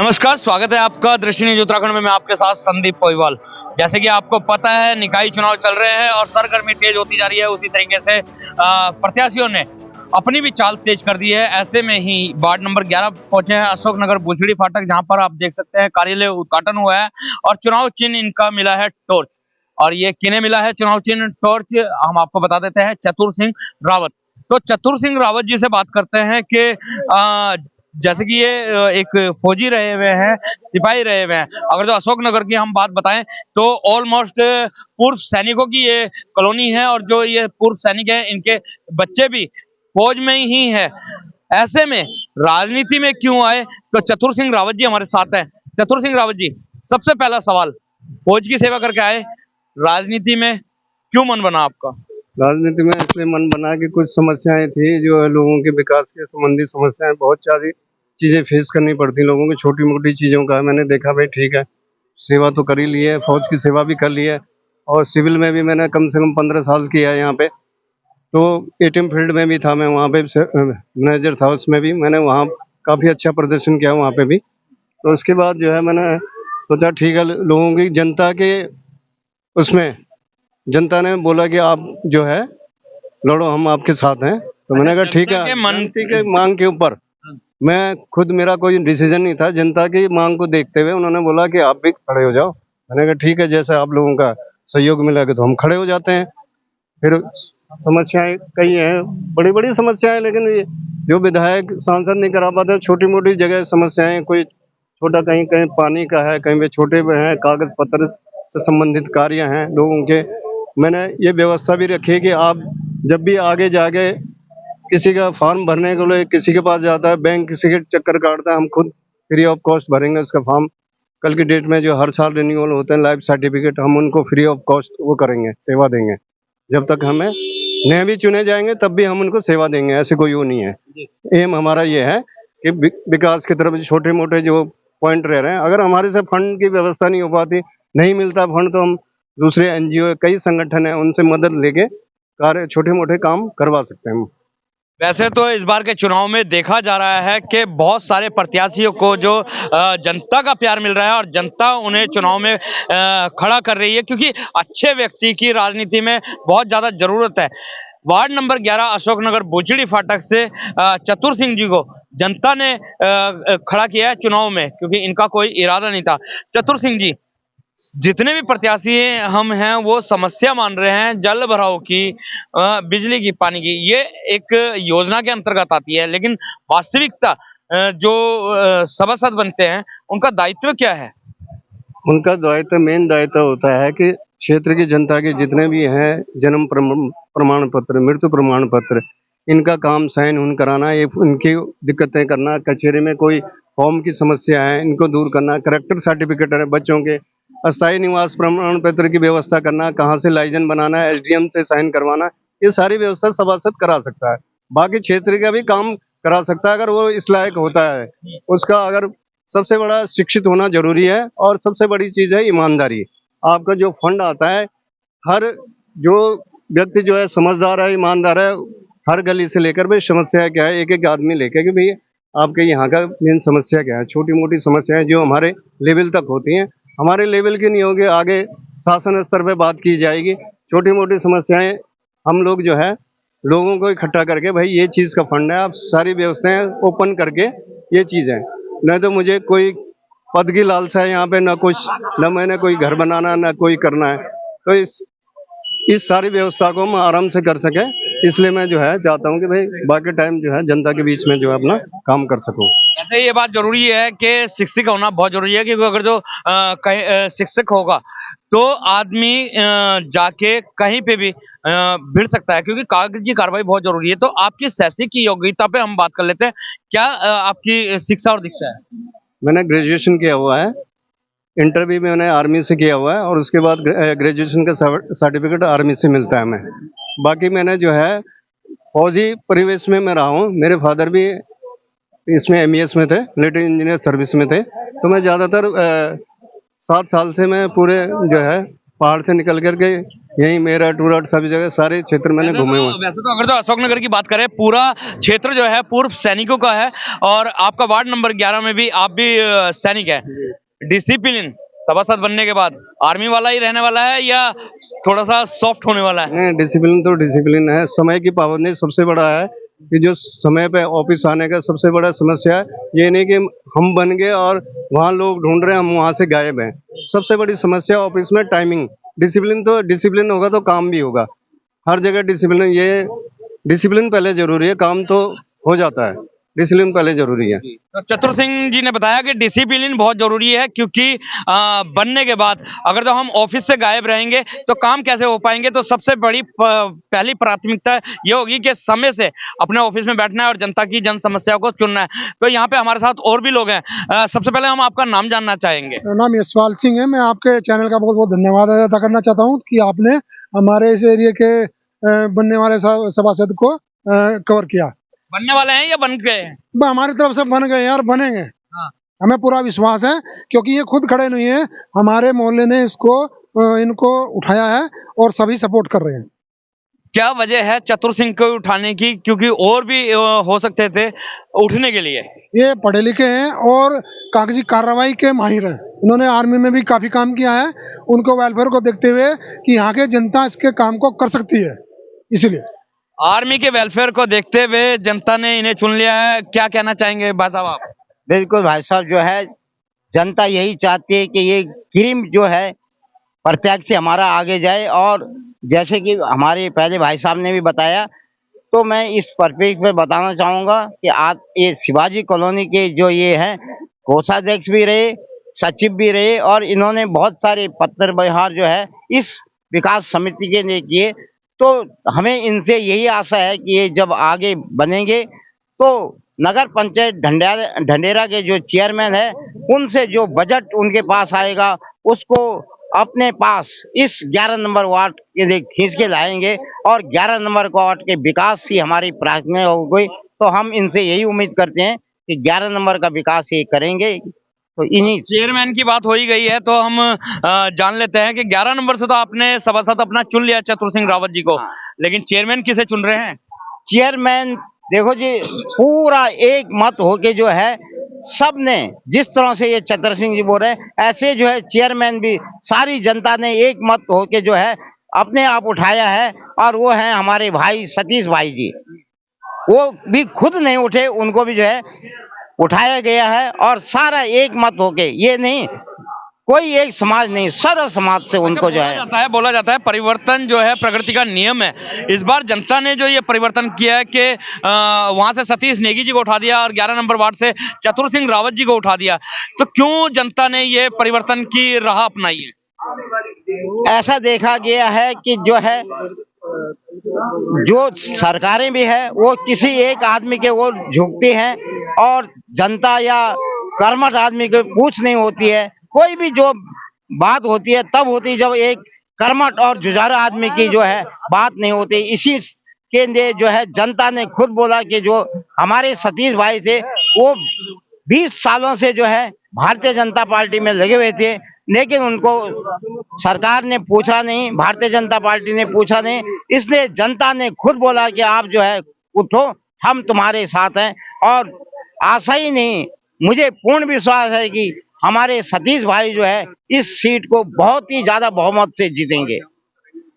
नमस्कार, स्वागत है आपका दृष्टि न्यूज उत्तराखंड में। मैं आपके साथ संदीप पोईवाल। जैसे कि आपको पता है, निकाय चुनाव चल रहे हैं और सरगर्मी तेज होती जा रही है। उसी तरीके से प्रत्याशियों ने अपनी भी चाल तेज कर दी है। ऐसे में ही वार्ड नंबर 11 पहुंचे हैं, अशोकनगर बुचड़ी फाटक, जहां पर आप देख सकते हैं कार्यालय उद्घाटन हुआ है और चुनाव चिन्ह इनका मिला है टॉर्च। और ये किन्हें मिला है चुनाव चिन्ह टॉर्च, हम आपको बता देते हैं, चतुर सिंह रावत। तो चतुर सिंह रावत जी से बात करते हैं कि जैसे कि ये एक फौजी रहे हुए हैं, सिपाही रहे हुए हैं। अगर जो अशोकनगर की हम बात बताएं तो ऑलमोस्ट पूर्व सैनिकों की ये कॉलोनी है और जो ये पूर्व सैनिक हैं इनके बच्चे भी फौज में ही है। ऐसे में राजनीति में क्यों आए, तो चतुर सिंह रावत जी हमारे साथ हैं। चतुर सिंह रावत जी, सबसे पहला सवाल, फौज की सेवा करके आए, राजनीति में क्यों मन बना आपका? राजनीति में इसलिए मन बना कि कुछ समस्याएं थी, जो है लोगों के विकास के संबंधी समस्याएं, बहुत सारी चीजें फेस करनी पड़ती लोगों की। छोटी मोटी चीजों का मैंने देखा, भाई ठीक है, सेवा तो कर ही ली है, फौज की सेवा भी कर ली है, और सिविल में भी मैंने कम से कम 15 साल किया है यहाँ पे। तो एटीएम फील्ड में भी था मैं, वहाँ पे मैनेजर था, उसमें भी मैंने वहाँ काफ़ी अच्छा प्रदर्शन किया वहाँ पे भी। तो उसके बाद जो है मैंने सोचा ठीक है, लोगों की जनता के उसमें जनता ने बोला कि आप जो है लड़ो, हम आपके साथ हैं। तो मैंने कहा ठीक है, जनता के मांग के ऊपर मैं खुद, मेरा कोई डिसीजन नहीं था, जनता की मांग को देखते हुए उन्होंने बोला कि आप भी खड़े हो जाओ। मैंने कहा ठीक है, जैसे आप लोगों का सहयोग मिलेगा तो हम खड़े हो जाते हैं। फिर समस्याएं कई हैं, बड़ी बड़ी समस्याएं, लेकिन ये जो विधायक सांसद नहीं करा पाते, छोटी मोटी जगह समस्याएं, कोई छोटा कहीं कहीं पानी का है, कहीं पे छोटे पे हैं, कागज पत्र से संबंधित कार्य हैं लोगों के। मैंने ये व्यवस्था भी रखी है कि आप जब भी आगे जाके किसी का फॉर्म भरने के लिए किसी के पास जाता है, बैंक किसी के चक्कर काटता है, हम खुद फ्री ऑफ कॉस्ट भरेंगे उसका फॉर्म। कल की डेट में जो हर साल रिन्यूअल होते हैं लाइफ सर्टिफिकेट, हम उनको फ्री ऑफ कॉस्ट वो करेंगे, सेवा देंगे। जब तक हमें नए भी चुने जाएंगे तब भी हम उनको सेवा देंगे, ऐसे कोई वो नहीं है। एम हमारा ये है कि विकास की तरफ छोटे मोटे जो पॉइंट रह रहे हैं, अगर हमारे से फंड की व्यवस्था नहीं हो पाती, नहीं मिलता फंड, तो हम दूसरे एनजीओ, कई संगठन हैं, उनसे मदद लेके कार्य छोटे मोटे काम करवा सकते हैं हम। वैसे तो इस बार के चुनाव में देखा जा रहा है कि बहुत सारे प्रत्याशियों को जो जनता का प्यार मिल रहा है और जनता उन्हें चुनाव में खड़ा कर रही है, क्योंकि अच्छे व्यक्ति की राजनीति में बहुत ज्यादा जरूरत है। वार्ड नंबर 11 अशोकनगर बुचड़ी फाटक से चतुर सिंह जी को जनता ने खड़ा किया है चुनाव में, क्योंकि इनका कोई इरादा नहीं था। चतुर सिंह जी, जितने भी प्रत्याशी हम हैं वो समस्या मान रहे हैं जल भराव की, बिजली की, पानी की। ये एक योजना के अंतर्गत आती है, लेकिन वास्तविकता जो सभासद बनते हैं उनका दायित्व क्या है? उनका दायित्व, मेन दायित्व होता है कि क्षेत्र की जनता के जितने भी हैं, जन्म प्रमाण पत्र, मृत्यु प्रमाण पत्र, इनका काम साइन उन कराना, ये उनकी दिक्कतें करना, कचहरी में कोई फॉर्म की समस्या है इनको दूर करना, करेक्टर सर्टिफिकेट है बच्चों के, अस्थायी निवास प्रमाण पत्र की व्यवस्था करना, कहाँ से लाइसेंस बनाना है, एसडीएम से साइन करवाना, ये सारी व्यवस्था सभासद करा सकता है। बाकी क्षेत्र का भी काम करा सकता है अगर वो इस लायक होता है। उसका अगर सबसे बड़ा शिक्षित होना जरूरी है, और सबसे बड़ी चीज है ईमानदारी। आपका जो फंड आता है, हर जो व्यक्ति जो है समझदार है, ईमानदार है, हर गली से लेकर भाई समस्या क्या है, एक एक आदमी लेकर कि भाई आपके यहाँ का मेन समस्या क्या है। छोटी मोटी समस्याएं जो हमारे लेवल तक होती हैं, हमारे लेवल की नहीं होगी, आगे शासन स्तर पे बात की जाएगी। छोटी मोटी समस्याएं हम लोग जो है लोगों को इकट्ठा करके, भाई ये चीज़ का फंड है, आप सारी व्यवस्थाएं ओपन करके ये चीज़ है। नहीं तो मुझे कोई पद की लालसा है यहाँ पे, ना कुछ, ना मैंने कोई घर बनाना, ना कोई करना है। तो इस सारी व्यवस्था को हम आराम से कर सके, इसलिए मैं जो है चाहता हूँ कि भाई बाकी टाइम जो है जनता के बीच में जो है अपना काम कर सकूँ। वैसे ये बात जरूरी है कि शिक्षक होना बहुत जरूरी है, क्योंकि अगर जो शिक्षक होगा तो आदमी जाके कहीं पे भी भिड़ सकता है, क्योंकि कागज की कार्रवाई बहुत जरूरी है। तो आपकी शैक्षिक की योग्यता पे हम बात कर लेते हैं। क्या आपकी शिक्षा और दीक्षा है? मैंने ग्रेजुएशन किया हुआ है, इंटर भी मैंने आर्मी से किया हुआ है, और उसके बाद ग्रेजुएशन का सर्टिफिकेट आर्मी से मिलता है हमें। बाकी मैंने जो है फौजी परिवेश में मैं रहा हूँ, मेरे फादर भी इसमें एमईएस में थे, मिलिट्री इंजीनियर सर्विस में थे। तो मैं ज़्यादातर 7 साल से मैं पूरे जो है पहाड़ से निकल करके यही मेरठ टूरठ सभी जगह सारे क्षेत्र मैंने घूमे हुए हैं। वैसे तो अगर तो अशोकनगर की बात करें, पूरा क्षेत्र जो है पूर्व सैनिकों का है, और आपका वार्ड नंबर 11 में भी आप भी सैनिक है। डिसिप्लिन सभासद बनने के बाद आर्मी वाला ही रहने वाला है या थोड़ा सा सॉफ्ट होने वाला है? नहीं, डिसिप्लिन तो डिसिप्लिन है। समय की पाबंदी सबसे बड़ा है कि जो समय पे ऑफिस आने का सबसे बड़ा समस्या है। ये नहीं कि हम बन गए और वहाँ लोग ढूंढ रहे हैं, हम वहाँ से गायब हैं। सबसे बड़ी समस्या ऑफिस में टाइमिंग। डिसिप्लिन होगा तो काम भी होगा। हर जगह डिसिप्लिन पहले जरूरी है, काम तो हो जाता है, डिसिप्लिन पहले जरूरी है। तो चतुर सिंह जी ने बताया कि डिसिप्लिन बहुत जरूरी है, क्योंकि बनने के बाद अगर तो हम ऑफिस से गायब रहेंगे तो काम कैसे हो पाएंगे। तो सबसे बड़ी पहली प्राथमिकता ये होगी कि समय से अपने ऑफिस में बैठना है और जनता की जन समस्या को चुनना है। तो यहाँ पे हमारे साथ और भी लोग हैं। सबसे पहले हम आपका नाम जानना चाहेंगे। मेरा नाम यशपाल सिंह है। मैं आपके चैनल का बहुत बहुत धन्यवाद अदा करना चाहता हूँ कि आपने हमारे इस एरिया के बनने वाले सभासद को कवर किया। बनने वाले हैं या बन गए हैं? हमारी तरफ से बन गए हैं और बनेंगे। हाँ। हमें पूरा विश्वास है, क्योंकि ये खुद खड़े नहीं है, हमारे मोहल्ले ने इनको उठाया है और सभी सपोर्ट कर रहे हैं। क्या वजह है चतुर सिंह को उठाने की, क्योंकि और भी हो सकते थे उठने के लिए? ये पढ़े लिखे हैं और कागजी कार्रवाई के माहिर हैं। उन्होंने आर्मी में भी काफी काम किया है। उनको वेलफेयर को देखते हुए कि यहाँ के जनता इसके काम को कर सकती है, इसलिए आर्मी के वेलफेयर को देखते हुए जनता ने इन्हें चुन लिया है। क्या कहना चाहेंगे भाई साहब आप? बिल्कुल भाई साहब, जो है जनता यही चाहती है कि ये क्रीम जो है प्रत्यक्ष से हमारा आगे जाए। और जैसे कि हमारे पहले भाई साहब ने भी बताया, तो मैं इस परिप्रेक्ष्य में बताना चाहूंगा कि आज ये शिवाजी कॉलोनी के जो ये हैं कोषाध्यक्ष भी रहे, सचिव भी रहे, और इन्होंने बहुत सारे पत्र व्यवहार जो है इस विकास समिति के लिए किए। तो हमें इनसे यही आशा है कि ये जब आगे बनेंगे तो नगर पंचायत ढंडेरा के जो चेयरमैन है उनसे जो बजट उनके पास आएगा उसको अपने पास इस 11 नंबर वार्ड के लिए खींच के लाएंगे, और 11 नंबर वार्ड के विकास ही हमारी प्राथमिकता होगी। तो हम इनसे यही उम्मीद करते हैं कि 11 नंबर का विकास ये करेंगे। तो इन्हीं चेयरमैन की बात हो ही गई है, तो हम जान लेते हैं कि 11 नंबर से तो आपने सभासद अपना चुन लिया चतुर सिंह रावत जी को, लेकिन चेयरमैन किसे चुन रहे हैं? चेयरमैन देखो जी, पूरा एक मत होके जो है सबने, जिस तरह से ये चतर सिंह जी बोल रहे हैं, ऐसे जो है चेयरमैन भी सारी जनता ने एक मत होके जो है अपने आप उठाया है। और वो है हमारे भाई सतीश भाई जी, वो भी खुद नहीं उठे, उनको भी जो है उठाया गया है। और सारा एक मत होके, ये नहीं कोई एक समाज नहीं, सर्व समाज से उनको जो है बोला जाता है परिवर्तन जो है प्रकृति का नियम है। इस बार जनता ने जो ये परिवर्तन किया है कि वहां से सतीश नेगी जी को उठा दिया और 11 नंबर वार्ड से चतुर सिंह रावत जी को उठा दिया। तो क्यों जनता ने ये परिवर्तन की राह अपनाई है? ऐसा देखा गया है कि जो है जो सरकारें भी है वो किसी एक आदमी के ओर झुकती हैं, और जनता या कर्मठ आदमी को पूछ नहीं होती है। कोई भी जो बात होती है तब होती है जब एक कर्मठ और जुझारू आदमी की जो है बात नहीं होती। इसी के लिए जो है जनता ने खुद बोला कि जो हमारे सतीश भाई थे वो 20 सालों से जो है भारतीय जनता पार्टी में लगे हुए थे, लेकिन उनको सरकार ने पूछा नहीं, भारतीय जनता पार्टी ने पूछा नहीं। इसलिए जनता ने खुद बोला कि आप जो है उठो, हम तुम्हारे साथ हैं। और आशा ही नहीं, मुझे पूर्ण विश्वास है कि हमारे सतीश भाई जो है इस सीट को बहुत ही ज्यादा बहुमत से जीतेंगे।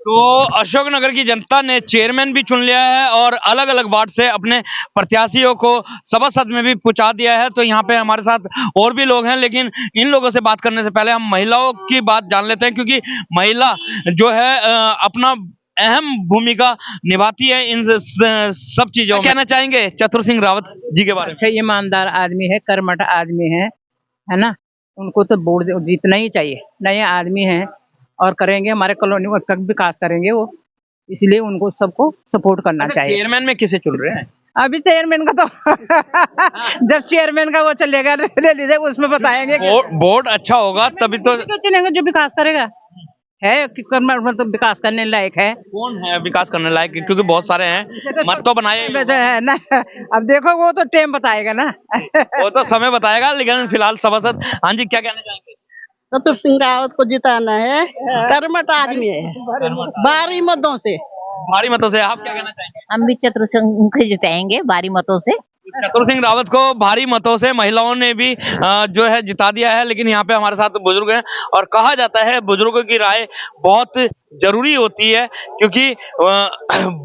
तो अशोकनगर की जनता ने चेयरमैन भी चुन लिया है और अलग अलग वार्ड से अपने प्रत्याशियों को सभासद में भी पहुंचा दिया है। तो यहाँ पे हमारे साथ और भी लोग हैं, लेकिन इन लोगों से बात करने से पहले हम महिलाओं की बात जान लेते हैं, क्योंकि महिला जो है अपना अहम भूमिका निभाती है इन सब चीजों में। कहना चाहेंगे चतुर सिंह रावत जी के बारे में? अच्छा, ईमानदार आदमी है, कर्मठ आदमी है ना, उनको तो वोट जीतना ही चाहिए। नए आदमी हैं और करेंगे, हमारे कॉलोनी का विकास करेंगे वो, इसलिए उनको सबको सपोर्ट करना चाहिए। चेयरमैन में किसे चुन रहे हैं? अभी चेयरमैन का तो जब चेयरमैन का वो चलेगा ले लीजिए, उसमें बताएंगे। बोर्ड अच्छा होगा तभी तो चुनेंगे जो विकास करेगा। है कि मतलब विकास करने लायक है। कौन है विकास करने लायक? क्योंकि बहुत सारे हैं, मत तो बनाए है ना। अब देखो वो तो टाइम बताएगा ना। वो तो समय बताएगा, लेकिन फिलहाल सभासद। हाँ जी, क्या कहना चाहेंगे? चतुर सिंह रावत को जिताना है। कर्मठ आदमी है, भारी मतों से। भारी मतों से। आप क्या कहना चाहेंगे? हम भी चतुर सिंह को जिताएंगे भारी मतों से। चतुर सिंह रावत को भारी मतों से महिलाओं ने भी जो है जिता दिया है। लेकिन यहाँ पे हमारे साथ बुजुर्ग हैं और कहा जाता है बुजुर्गों की राय बहुत जरूरी होती है, क्योंकि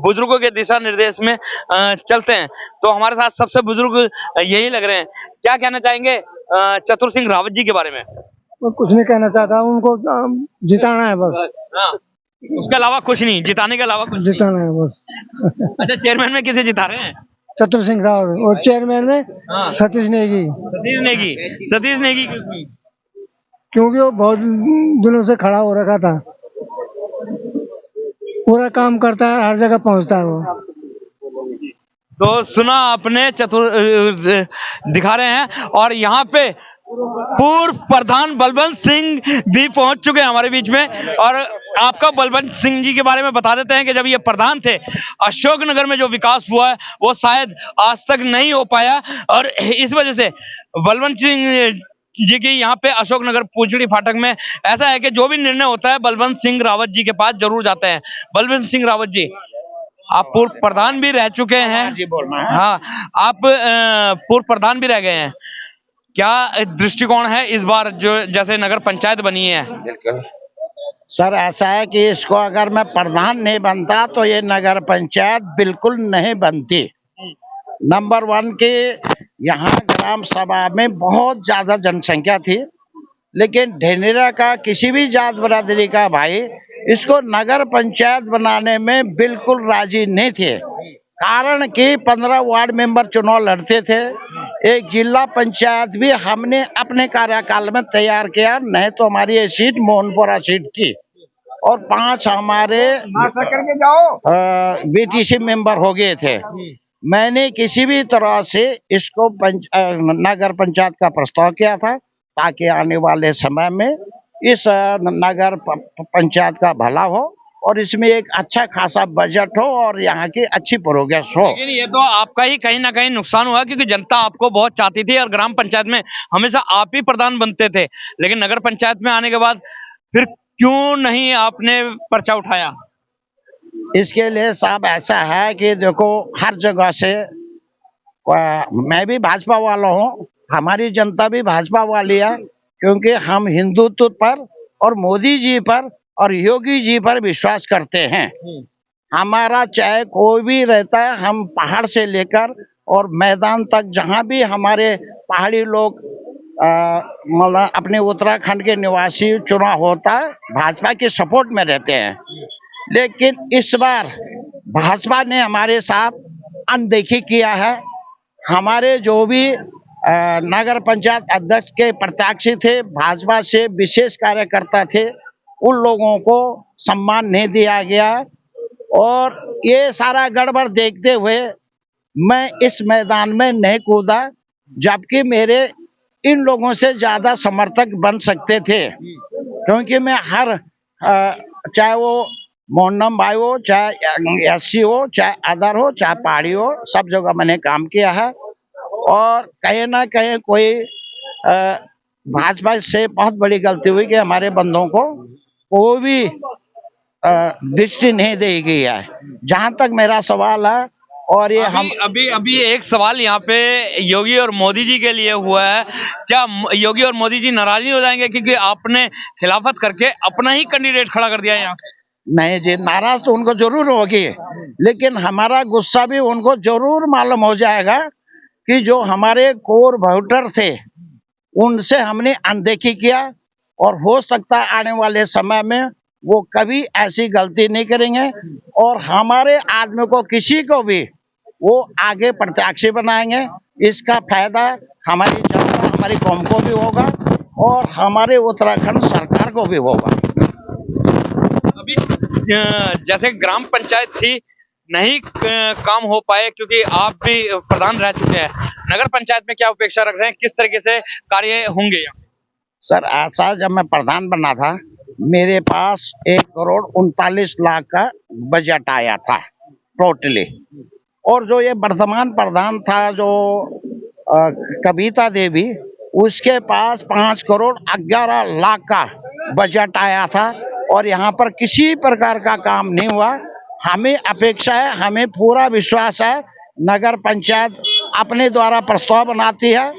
बुजुर्गों के दिशा निर्देश में चलते हैं। तो हमारे साथ सबसे बुजुर्ग यही लग रहे हैं। क्या कहना चाहेंगे चतुर सिंह रावत जी के बारे में? कुछ नहीं कहना चाहता, उनको जिताना है बस। हाँ, उसके अलावा कुछ नहीं, जिताने के अलावा कुछ जिताना है बस। नहीं। अच्छा, चेयरमैन में किसे जिता रहे हैं? चतुर सिंह रावत, और चेयरमैन में सतीश नेगी। सतीश नेगी। सतीश नेगी क्योंकि वो बहुत दिनों से खड़ा हो रखा था, पूरा काम करता है, हर जगह पहुंचता है वो। तो सुना आपने, चतुर दिखा रहे हैं। और यहाँ पे पूर्व प्रधान बलवंत सिंह भी पहुंच चुके हैं हमारे बीच में। और आपका बलवंत सिंह जी के बारे में बता देते हैं कि जब ये प्रधान थे, अशोकनगर में जो विकास हुआ है वो शायद आज तक नहीं हो पाया। और इस वजह से बलवंत सिंह जी की यहाँ पे अशोकनगर पूजड़ी फाटक में ऐसा है कि जो भी निर्णय होता है बलवंत सिंह रावत जी के पास जरूर जाते हैं। बलवंत सिंह रावत जी, आप पूर्व प्रधान भी रह चुके हैं। हाँ, आप पूर्व प्रधान भी रह गए हैं। क्या दृष्टिकोण है इस बार जो जैसे नगर पंचायत बनी है? बिल्कुल सर, ऐसा है कि इसको अगर मैं प्रधान नहीं बनता तो ये नगर पंचायत बिल्कुल नहीं बनती। नंबर 1 के यहाँ ग्राम सभा में बहुत ज्यादा जनसंख्या थी, लेकिन ढेनेरा का किसी भी जात बरादरी का भाई इसको नगर पंचायत बनाने में बिल्कुल राजी नहीं थे। कारण कि 15 वार्ड मेंबर चुनाव लड़ते थे, एक जिला पंचायत भी हमने अपने कार्यकाल में तैयार किया, नहीं तो हमारी ये सीट मोहनपुरा सीट थी और 5 हमारे बीटीसी मेंबर हो गए थे। मैंने किसी भी तरह से इसको नगर पंचायत का प्रस्ताव किया था ताकि आने वाले समय में इस नगर पंचायत का भला हो और इसमें एक अच्छा खासा बजट हो और यहाँ की अच्छी प्रोग्रेस हो। लेकिन ये तो आपका ही कहीं ना कहीं नुकसान हुआ, क्योंकि जनता आपको बहुत चाहती थी और ग्राम पंचायत में हमेशा आप ही प्रधान बनते थे। लेकिन नगर पंचायत में आने के बाद फिर क्यों नहीं आपने पर्चा उठाया? इसके लिए साहब ऐसा है कि देखो, हर जगह से मैं भी भाजपा वाला हूँ, हमारी जनता भी भाजपा वाली है, क्योंकि हम हिंदुत्व पर और मोदी जी पर और योगी जी पर विश्वास करते हैं। हमारा चाहे कोई भी रहता है, हम पहाड़ से लेकर और मैदान तक जहाँ भी हमारे पहाड़ी लोग मतलब अपने उत्तराखंड के निवासी चुनाव होता है, भाजपा के सपोर्ट में रहते हैं। लेकिन इस बार भाजपा ने हमारे साथ अनदेखी किया है। हमारे जो भी नगर पंचायत अध्यक्ष के प्रत्याशी थे, भाजपा से विशेष कार्यकर्ता थे, उन लोगों को सम्मान नहीं दिया गया और ये सारा गड़बड़ देखते हुए मैं इस मैदान में नहीं कूदा, जबकि मेरे इन लोगों से ज्यादा समर्थक बन सकते थे, क्योंकि मैं हर चाहे वो मोहनम भाई हो, चाहे एससी हो, चाहे अदर हो, चाहे पहाड़ी हो, सब जगह मैंने काम किया है। और कहीं ना कहीं कोई भाजपा से बहुत बड़ी गलती हुई कि हमारे बंदों को कोई भी दृष्टि नहीं दी गई है, जहां तक मेरा सवाल है। और ये हम अभी एक सवाल यहाँ पे योगी और मोदी जी के लिए हुआ है। क्या योगी और मोदी जी नाराज नहीं हो जाएंगे क्योंकि आपने खिलाफत करके अपना ही कैंडिडेट खड़ा कर दिया है यहाँ पे? नहीं जी, नाराज तो उनको जरूर होगी, लेकिन हमारा गुस्सा भी उनको जरूर मालूम हो जाएगा कि जो हमारे कोर वोटर थे उनसे हमने अनदेखी किया, और हो सकता है आने वाले समय में वो कभी ऐसी गलती नहीं करेंगे और हमारे आदमी को किसी को भी वो आगे प्रत्याशी बनाएंगे। इसका फायदा हमारी जनता, हमारी कौम को भी होगा और हमारे उत्तराखंड सरकार को भी होगा। अभी जैसे ग्राम पंचायत थी, नहीं काम हो पाए क्योंकि आप भी प्रधान रह चुके हैं। नगर पंचायत में क्या अपेक्षा रख रहे हैं, किस तरीके से कार्य होंगे यहाँ? सर ऐसा, जब मैं प्रधान बना था मेरे पास 1,39,00,000 का बजट आया था टोटली, और जो ये वर्तमान प्रधान था जो कविता देवी, उसके पास 5,11,00,000 का बजट आया था और यहाँ पर किसी प्रकार का काम नहीं हुआ। हमें अपेक्षा है, हमें पूरा विश्वास है, नगर पंचायत अपने द्वारा प्रस्ताव बनाती है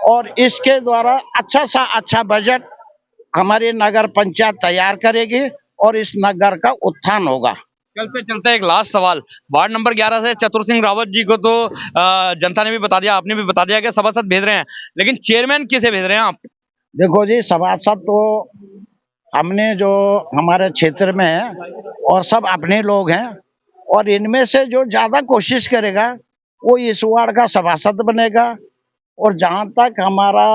और इसके द्वारा अच्छा सा अच्छा बजट हमारी नगर पंचायत तैयार करेगी और इस नगर का उत्थान होगा। चलते चलते एक लास्ट सवाल, वार्ड नंबर 11 से चतुर सिंह रावत जी को तो जनता ने भी बता दिया, आपने भी बता दिया कि सभासद भेज रहे हैं, लेकिन चेयरमैन किसे भेज रहे हैं आप? देखो जी, सभासद तो हमने जो हमारे क्षेत्र में है और सब अपने लोग हैं और इनमें से जो ज्यादा कोशिश करेगा वो इस वार्ड का सभासद बनेगा। और जहां तक हमारा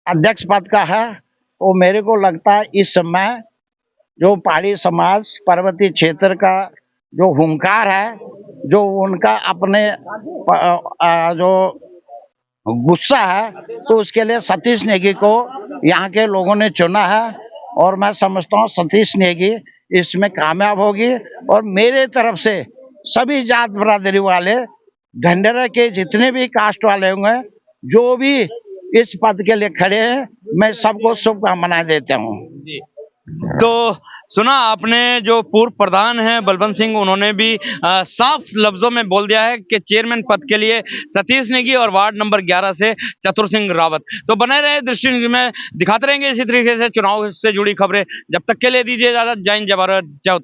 अध्यक्ष पद का है तो मेरे को लगता है इस समय जो पहाड़ी समाज पर्वतीय क्षेत्र का जो हुंकार है, जो उनका अपने जो गुस्सा है, तो उसके लिए सतीश नेगी को यहाँ के लोगों ने चुना है और मैं समझता हूँ सतीश नेगी इसमें कामयाब होगी। और मेरे तरफ से सभी जात बरादरी वाले ढंढेरा के जितने भी कास्ट वाले होंगे, जो भी इस पद के लिए खड़े हैं, मैं सबको शुभकामनाएं देता हूँ। तो सुना आपने, जो पूर्व प्रधान हैं बलवंत सिंह, उन्होंने भी साफ लफ्जों में बोल दिया है कि चेयरमैन पद के लिए सतीश नेगी और वार्ड नंबर 11 से चतुर सिंह रावत। तो बने रहे दृष्टि न्यूज़ में, दिखाते रहेंगे इसी तरीके से चुनाव से जुड़ी खबरें। जब तक के लिए दीजिए इजाजत। जय हिंद, जय भारत, जय उत्तराखंड।